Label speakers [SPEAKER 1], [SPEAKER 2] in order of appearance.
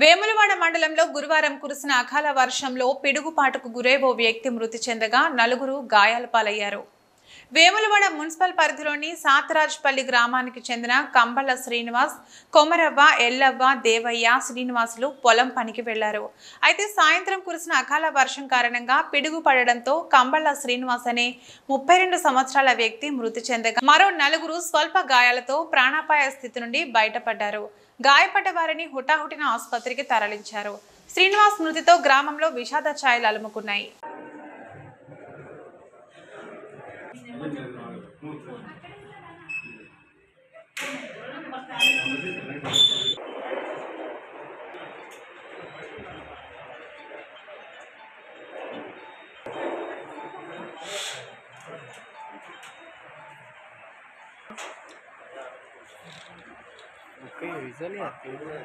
[SPEAKER 1] వేములవాడ మండలంలో గురువారం కురిసిన అకాల వర్షంలో పిడుగుపాటుకు గురై ఓ వ్యక్తి మృతి చెందగా నలుగురు గాయాల పాలయ్యారు. వేములవాడ మున్సిపల్ పరిధిలోని సాతరాజ్పల్లి గ్రామానికి చెందిన కంబళ్ళ శ్రీనివాస్, కొమరవ్వ, ఎల్లవ్వ, దేవయ్య, శ్రీనివాసులు పొలం పనికి వెళ్లారు. అయితే సాయంత్రం కురిసిన అకాల వర్షం కారణంగా పిడుగు పడడంతో కంబళ్ళ శ్రీనివాస్ అనే 32 సంవత్సరాల వ్యక్తి మృతి చెందగా మరో నలుగురు స్వల్ప గాయాలతో ప్రాణాపాయ స్థితి నుండి బయటపడ్డారు. గాయపడ్డ వారిని హుటాహుటిన ఆసుపత్రికి తరలించారు. శ్రీనివాస్ మృతితో గ్రామంలో విషాద ఛాయలు అలుముకున్నాయి.
[SPEAKER 2] ओके विजुअली आती है।